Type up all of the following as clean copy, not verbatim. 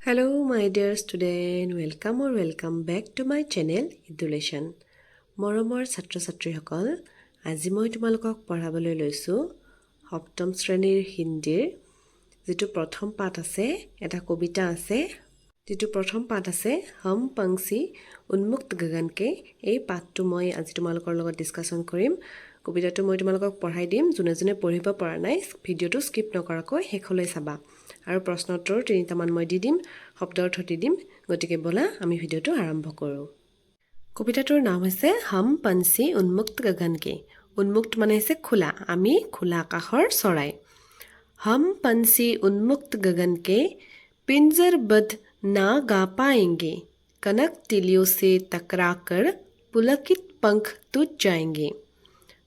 Hello, my dear student. Welcome back to my channel, Education. মৰমৰ ছাত্ৰ-ছাত্ৰীসকল, আজি মই তোমালোকক পঢ়াবলৈ লৈছোঁ সপ্তম শ্ৰেণীৰ হিন্দীৰ যেটো প্ৰথম পাঠ আছে, এটা কবিতা আছে। যেটো প্ৰথম পাঠ আছে, হম पंछी উন্মুক্ত গগন কে। এই পাঠটো মই আজি তোমালোকৰ লগত ডিসকাশন কৰিম। কবিতাটো মই তোমালোকক পঢ়াই দিম। যোনে পঢ়িব পৰা নাই, ভিডিওটো স্কিপ নকৰাকৈ শেষলৈ চাবা। আৰু প্ৰশ্নোত্তৰ 3টা মান মই দি দিম, শব্দ অৰ্থ দি দিম। গতিকে বলা আমি ভিডিওটো আৰম্ভ কৰোঁ। কবিতাটোৰ নাম হৈছে হম पंछी উন্মুক্ত গগন কে। উন্মুক্ত মানে হৈছে খোলা, আমি খোলা আকাশৰ চৰাই। हम पंछी उन्मुक्त गगन के पिंजरबद्ध ना गा पाएंगे, कनक तिलियों से टकराकर पुलकित पंख टूट जाएंगे।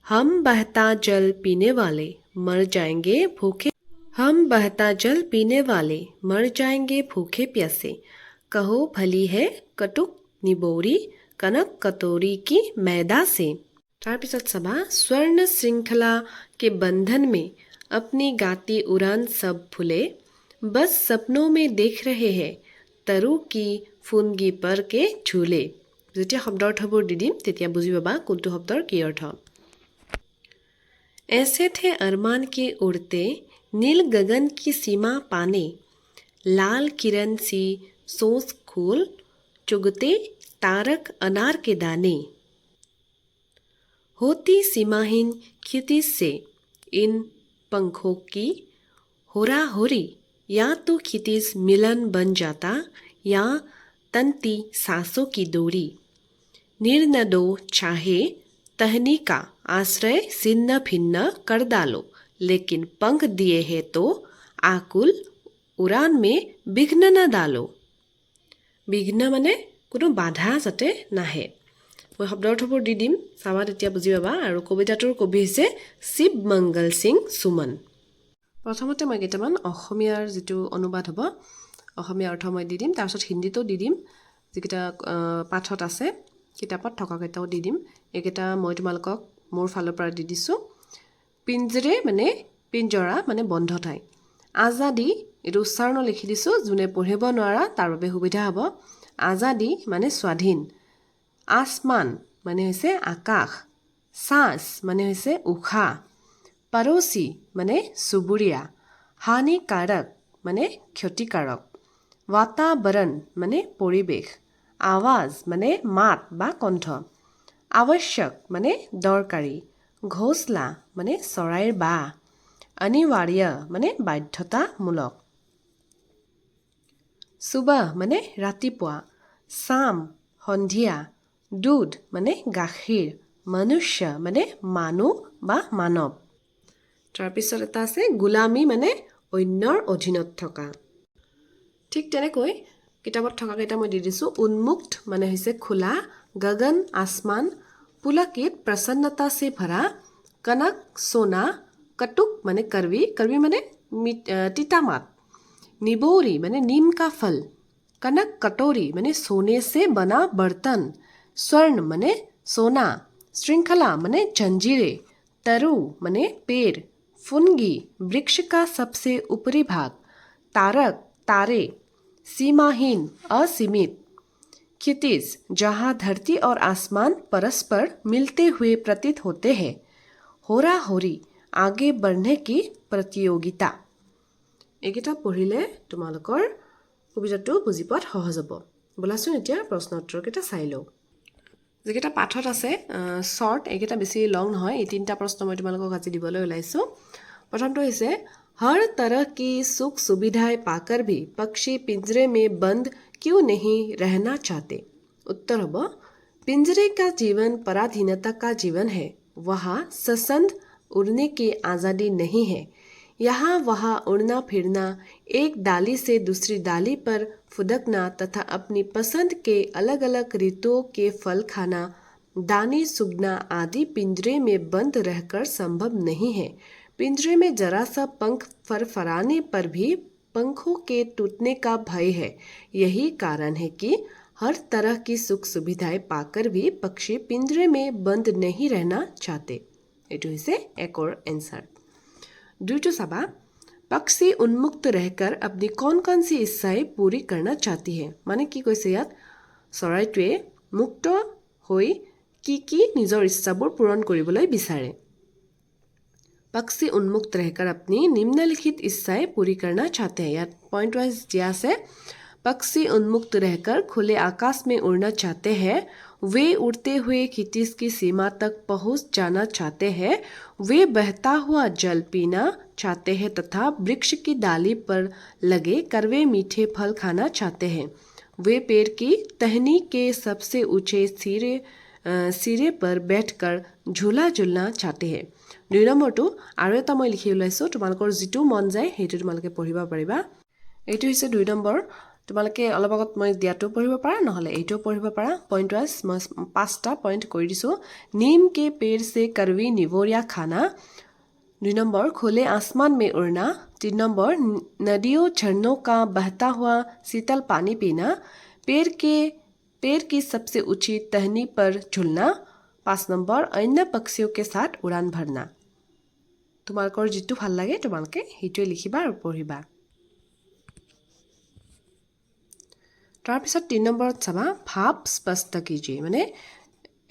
हम बहता जल पीने वाले मर जाएंगे भूखे। हम बहता जल पीने वाले मर जाएंगे भूखे प्यासे। कहो भली है कटुक निबोरी कनक कटोरी की मैदा से। तार पिছত सभा स्वर्ण श्रृंखला के बंधन में अपनी गाती उड़ान सब भूले, बस सपनों में देख रहे हैं तरु की फुनगी पर के झूले। যেতিয়া শব্দাৰ্থবোৰ দি দিম তেতিয়া বুজি পাবা কোনটো শব্দৰ কি অৰ্থ। ऐसे थे अरमान के उड़ते नील गगन की सीमा पाने, लाल किरण सी सोच खोल चुगते तारक अनार के दाने। होती सीमाहीन क्षितिज से इन पंखों की होरा होरी, या तो क्षितिज मिलन बन जाता या तंती सांसों की डोरी। निर्नदो चाहे तहनी का आश्रय छिन्न भिन्न कर डालो, लेकिन पंख दिए हैं तो आकुल उड़ान में विघ्न न डालो। विघ्न माने কোনো বাধা যাতে নাহে। মই শব্দাৰ্থবোৰ দি দিম, চাবা তেতিয়া বুজি পাবা। আৰু কবিতাটোৰ কবি হৈছে শিৱ মংগল সিং সুমন। প্ৰথমতে মই কেইটামান অসমীয়াৰ যেটো অনুবাদ হ'ব, অসমীয়া অৰ্থ মই দি দিম, তাৰপিছত হিন্দীতো দি দিম। যিকেইটা পাঠত আছে কিতাপত থকা কেইটাও দি দিম। এইকেইটা মই তোমালোকক মোৰ ফালৰ পৰা দি দিছোঁ। পিঞ্জৰে মানে পিঞ্জৰা মানে বন্ধ ঠাই। আজাদি এইটো উচ্চাৰণ লিখি দিছোঁ, যোনে পঢ়িব নোৱাৰা তাৰ বাবে সুবিধা হ'ব। আজাদি মানে স্বাধীন। আসমান মানে হৈছে আকাশ। সাঁস মানে হৈছে উশাহ। পড়োসী মানে চুবুৰীয়া। হানিকাৰক মানে ক্ষতিকাৰক। বাতাবৰণ মানে পৰিৱেশ। আৱাজ মানে মাত বা কণ্ঠ। আৱশ্যক মানে দৰকাৰী। ঘোষলা মানে চৰাইৰ বাহ। অনিবাৰ্য মানে বাধ্যতামূলক। সুবাহ মানে ৰাতিপুৱা। শাম সন্ধিয়া। দুধ মানে গাখীৰ। মনুষ্য মানে মানুহ বা মানৱ। তাৰপিছত এটা আছে গোলামী মানে অন্যৰ অধীনত থকা। ঠিক তেনেকৈ কিতাপত থকা কেইটা মই দি দিছোঁ। উন্মুক্ত মানে হৈছে খোলা। গগন আসমান। पुलकित प्रसन्नता से भरा। कनक सोना। कटुक माने करवी, करवी माने तीता मात। निबोरी माने नीम का फल। कनक कटोरी माने सोने से बना बर्तन। स्वर्ण माने सोना। श्रृंखला माने जंजीरें। तरु माने पेड़। फुनगी वृक्ष का सबसे ऊपरी भाग। तारक तारे। सीमाहीन असीमित। क्षितिज जहाँ धरती और आसमान परस्पर मिलते हुए प्रतीत होते हैं। होरा होरी आगे बढ़ने की प्रतियोगिता। এইকেইটা পঢ়িলে তোমালোকৰ কবিতাটো বুজি পোৱাত সহজ হ'ব। বলাচোন এতিয়া প্ৰশ্ন উত্তৰকেইটা চাই লওঁ। যিকেইটা পাঠত আছে শৰ্ট, এইকেইটা বেছি লং নহয়। এই 3টা প্ৰশ্ন মই তোমালোকক আজি দিবলৈ ওলাইছোঁ। প্ৰথমটো হৈছে हर तरह की सुख सुविधाएं पाकर भी पक्षी पिंजरे में बंद क्यों नहीं रहना चाहते। उत्तर होगा पिंजरे का जीवन पराधीनता का जीवन है। वहाँ स्वतंत्र उड़ने की आज़ादी नहीं है। यहाँ वहाँ उड़ना फिरना, एक डाली से दूसरी डाली पर फुदकना तथा अपनी पसंद के अलग अलग ऋतुओं के फल खाना, दाने सुगना आदि पिंजरे में बंद रहकर संभव नहीं है। पिंजरे में जरा सा पंख फरफराने पर भी पंखों के टूटने का भय है। यही कारण है कि हर तरह की सुख सुविधाएं पाकर भी पक्षी पिंजरे में बंद नहीं रहना चाहते। এইটো হৈছে একৰ এনসাৰ। দুইটো চাবা। पक्षी उन्मुक्त रहकर अपनी कौन सी इच्छाएं पूरी करना चाहती है মানে কি কৈছে ইয়াত চৰাইটোৱে মুক্ত হৈ কি নিজৰ ইচ্ছাবোৰ পূৰণ কৰিবলৈ বিচাৰে पक्षी उन्मुक्त रहकर अपनी निम्नलिखित इच्छाएं पूरी करना चाहते हैं यार पॉइंट वाइज दिया से पक्षी उन्मुक्त रहकर खुले आकाश में उड़ना चाहते हैं वे उड़ते हुए क्षितिज की सीमा तक पहुंच जाना चाहते हैं वे बहता हुआ जल पीना चाहते हैं तथा वृक्ष की डाली पर लगे कड़वे मीठे फल खाना चाहते हैं वे पेड़ की टहनी के सबसे ऊंचे सिरे पर बैठकर झूला झूलना चाहते हैं 2 নম্বৰটো আৰু এটা মই লিখি ওলাইছো তোমালোকৰ যেটো মন যায় হেতু তোমালোকে পঢ়িব পাৰিবা এইটো হৈছে 2 নম্বৰ তোমালোকে অলপ আগত মই দিয়াটো পঢ়িব পাৰা নহলে এইটো পঢ়িব পাৰা পইণ্ট वाइज মই 5টা পইণ্ট কৰি দিছো नीम के पेड़ से करवी निवोरिया खाना 2 नंबर खुले आसमान में उड़ना 3 नंबर नदियों झरनों का बहता हुआ शीतल पानी पीना पेड़ की सबसे ऊंची टहनी पर झूलना 5 नंबर अन्य पक्षियों के साथ उड़ान भरना তোমালোকৰ যেটো ভাল লাগে তোমালোকে হেতুৱে লিখিবা আৰু পঢ়িবা তাৰ পিছত 3 নম্বৰত চাবা ভাব স্পষ্ট कीजिए মানে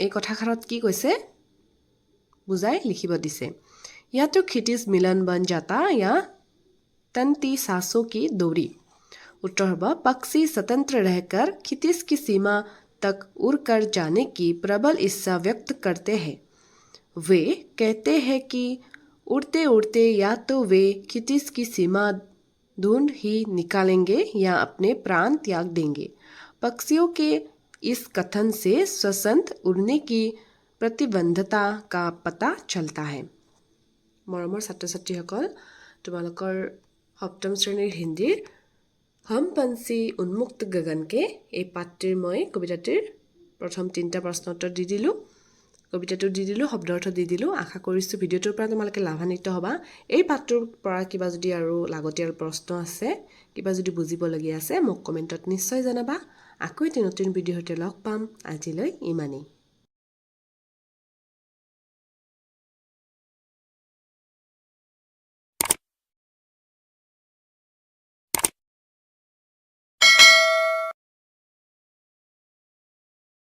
এই কথাখাৰত কি কৈছে বুজাই লিখিব দিছে या तो क्षितिज मिलन बन जाता या तंती सांसों की दूरी उत्तर होगा पक्षी स्वतंत्र रहकर क्षितिज की सीमा तक उड़कर जाने की प्रबल इच्छा व्यक्त करते हैं वे कहते हैं कि उड़ते उड़ते या तो वे क्षितिज की सीमा ढूंढ ही निकालेंगे या अपने प्राण त्याग देंगे पक्षियों के इस कथन से स्वतंत्र उड़ने की प्रतिबद्धता का पता चलता है মৰমৰ ছাত্ৰ ছাত্ৰীসকল তোমালোকৰ সপ্তম শ্ৰেণীৰ হিন্দীৰ हम पंछी उन्मुक्त गगन के এই পাঠটিৰ মই কবিতাটিৰ প্ৰথম 3টা প্ৰশ্ন উত্তৰ দি দিলো কবিতাটো দি দিলো শব্দ অৰ্থ দি দিলো আশা কৰিছো ভিডিওটোৰ পৰা তোমালোকে লাভান্বিত হ'বা এই পাঠটোৰ পৰা কিবা যদি আৰু লাগতিয়াল প্ৰশ্ন আছে কিবা যদি বুজিব লগীয়া আছে মোক কমেন্টত নিশ্চয় জনাবা আকৌ এটি নতুন ভিডিঅ' হতে লগ পাম আজিলৈ ইমানেই